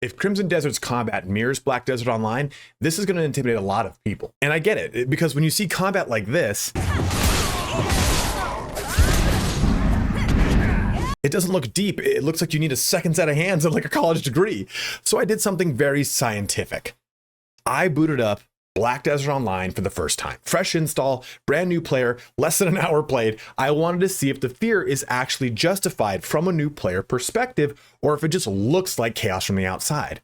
If Crimson Desert's combat mirrors Black Desert Online, this is going to intimidate a lot of people. And I get it, because when you see combat like this, it doesn't look deep. It looks like you need a second set of hands and like a college degree. So I did something very scientific. I booted up Black Desert Online for the first time. Fresh install, brand new player, less than an hour played. I wanted to see if the fear is actually justified from a new player perspective, or if it just looks like chaos from the outside.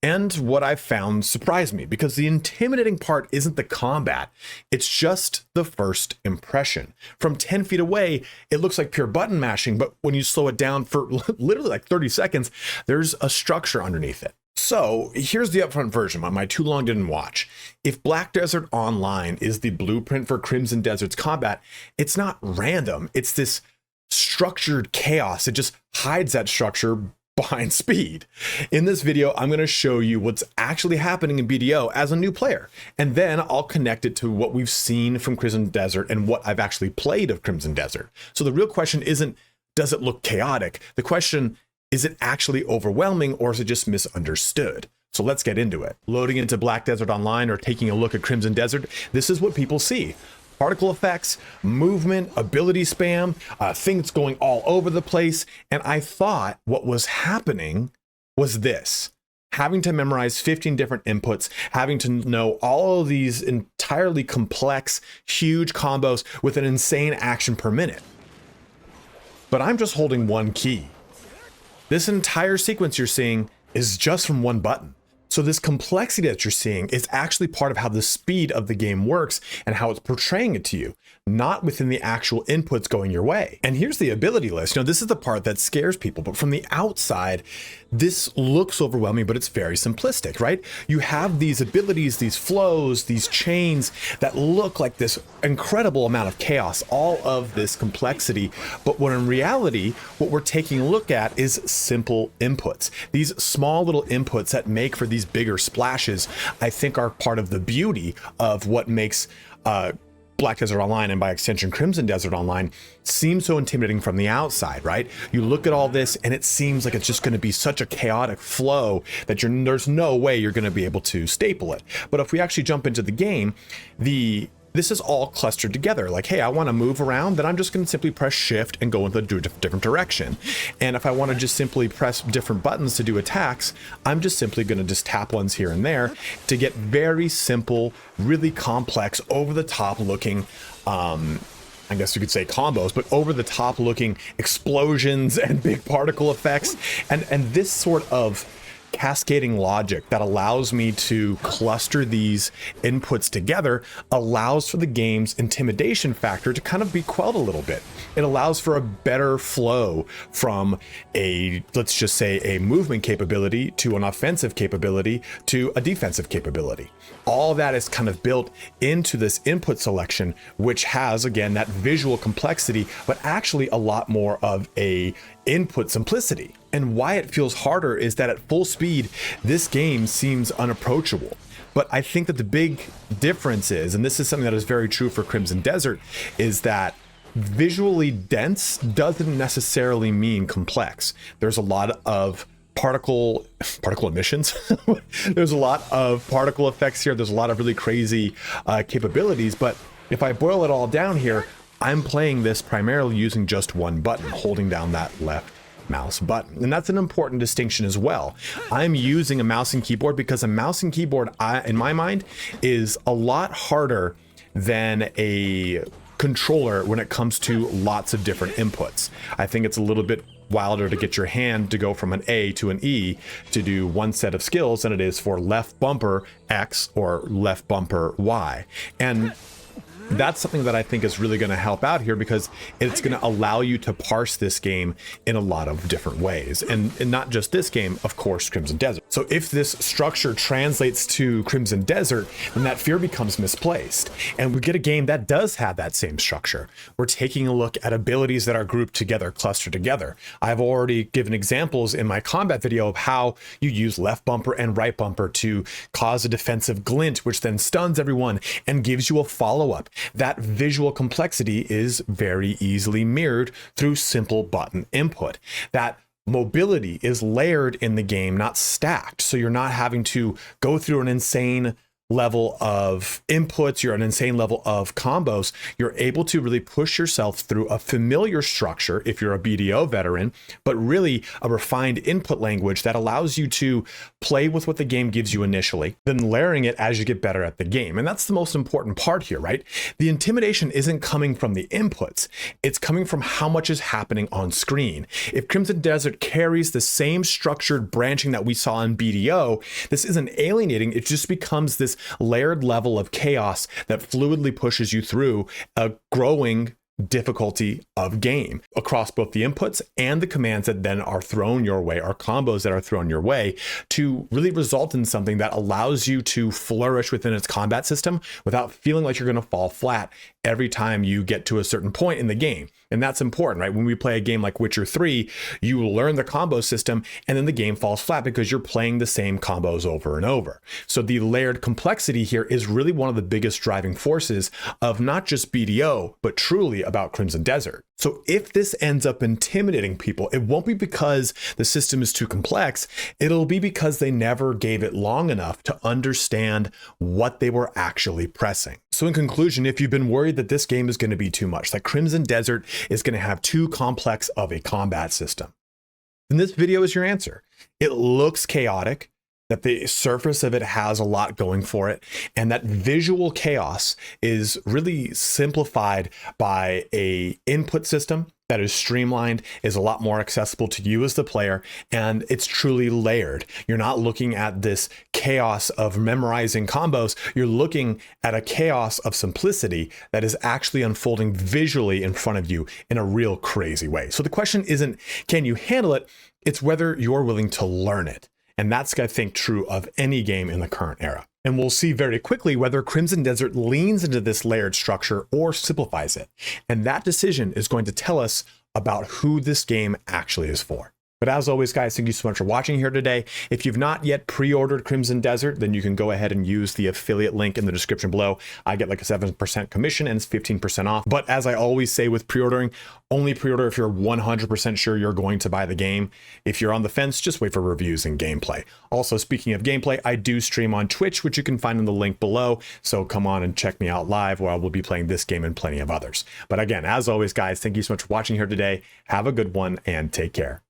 And what I found surprised me, because the intimidating part isn't the combat, it's just the first impression. From 10 feet away, it looks like pure button mashing, but when you slow it down for literally like 30 seconds, there's a structure underneath it. So here's the upfront version, my too long didn't watch. If Black Desert Online is the blueprint for Crimson Desert's combat, it's not random. It's this structured chaos. It just hides that structure behind speed. In this video, I'm going to show you what's actually happening in BDO as a new player, and then I'll connect it to what we've seen from Crimson Desert and what I've actually played of Crimson Desert. So the real question isn't, does it look chaotic? The question, is it actually overwhelming, or is it just misunderstood? So let's get into it. Loading into Black Desert Online or taking a look at Crimson Desert, this is what people see. Particle effects, movement, ability spam, things going all over the place. And I thought what was happening was this: having to memorize 15 different inputs, having to know all of these entirely complex, huge combos with an insane action per minute. But I'm just holding one key. This entire sequence you're seeing is just from one button. So this complexity that you're seeing is actually part of how the speed of the game works and how it's portraying it to you, not within the actual inputs going your way. And here's the ability list. This is the part that scares people, but from the outside, this looks overwhelming, but it's very simplistic, right? You have these abilities, these flows, these chains that look like this incredible amount of chaos, all of this complexity. But when in reality, what we're taking a look at is simple inputs. These small little inputs that make for these bigger splashes, I think, are part of the beauty of what makes Black Desert Online, and by extension Crimson Desert Online, seems so intimidating from the outside, right? You look at all this and it seems like it's just going to be such a chaotic flow that there's no way you're going to be able to staple it. But if we actually jump into the game, this is all clustered together. Like, hey, I want to move around, then I'm just going to simply press shift and go in a different direction. And if I want to just simply press different buttons to do attacks, I'm just simply going to just tap ones here and there to get very simple, really complex, over the top looking, I guess you could say combos, but over the top looking explosions and big particle effects. And this sort of cascading logic that allows me to cluster these inputs together allows for the game's intimidation factor to kind of be quelled a little bit. It allows for a better flow from let's just say a movement capability to an offensive capability to a defensive capability. All that is kind of built into this input selection, which has, again, that visual complexity, but actually a lot more of a input simplicity. And why it feels harder is that at full speed, this game seems unapproachable. But I think that the big difference is, and this is something that is very true for Crimson Desert, is that visually dense doesn't necessarily mean complex. There's a lot of particle emissions. There's a lot of particle effects here. There's a lot of really crazy capabilities. But if I boil it all down here, I'm playing this primarily using just one button, holding down that left mouse button. And that's an important distinction as well. I'm using a mouse and keyboard because a mouse and keyboard, in my mind, is a lot harder than a controller when it comes to lots of different inputs. I think it's a little bit wilder to get your hand to go from an A to an E to do one set of skills than it is for left bumper X or left bumper Y. And that's something that I think is really going to help out here, because it's going to allow you to parse this game in a lot of different ways. And not just this game, of course, Crimson Desert. So if this structure translates to Crimson Desert, then that fear becomes misplaced. And we get a game that does have that same structure. We're taking a look at abilities that are grouped together, clustered together. I've already given examples in my combat video of how you use left bumper and right bumper to cause a defensive glint, which then stuns everyone and gives you a follow-up. That visual complexity is very easily mirrored through simple button input. That mobility is layered in the game, not stacked. So you're not having to go through an insane level of inputs, you're an insane level of combos. You're able to really push yourself through a familiar structure if you're a BDO veteran, but really a refined input language that allows you to play with what the game gives you initially, then layering it as you get better at the game. And that's the most important part here, right? The intimidation isn't coming from the inputs, it's coming from how much is happening on screen. If Crimson Desert carries the same structured branching that we saw in BDO, this isn't alienating, it just becomes this layered level of chaos that fluidly pushes you through a growing difficulty of game across both the inputs and the commands that then are thrown your way, or combos that are thrown your way, to really result in something that allows you to flourish within its combat system without feeling like you're going to fall flat every time you get to a certain point in the game. And that's important, right? When we play a game like Witcher 3, you learn the combo system and then the game falls flat because you're playing the same combos over and over. So the layered complexity here is really one of the biggest driving forces of not just BDO, but truly about Crimson Desert. So if this ends up intimidating people, it won't be because the system is too complex, it'll be because they never gave it long enough to understand what they were actually pressing. So in conclusion, if you've been worried that this game is going to be too much, that Crimson Desert is going to have too complex of a combat system, then this video is your answer. It looks chaotic, that the surface of it has a lot going for it, and that visual chaos is really simplified by a input system that is streamlined, is a lot more accessible to you as the player, and it's truly layered. You're not looking at this chaos of memorizing combos, you're looking at a chaos of simplicity that is actually unfolding visually in front of you in a real crazy way. So the question isn't, can you handle it? It's whether you're willing to learn it. And that's, I think, true of any game in the current era. And we'll see very quickly whether Crimson Desert leans into this layered structure or simplifies it. And that decision is going to tell us about who this game actually is for. But as always, guys, thank you so much for watching here today. If you've not yet pre-ordered Crimson Desert, then you can go ahead and use the affiliate link in the description below. I get like a 7% commission and it's 15% off. But as I always say with pre-ordering, only pre-order if you're 100% sure you're going to buy the game. If you're on the fence, just wait for reviews and gameplay. Also, speaking of gameplay, I do stream on Twitch, which you can find in the link below. So come on and check me out live, where I will be playing this game and plenty of others. But again, as always, guys, thank you so much for watching here today. Have a good one and take care.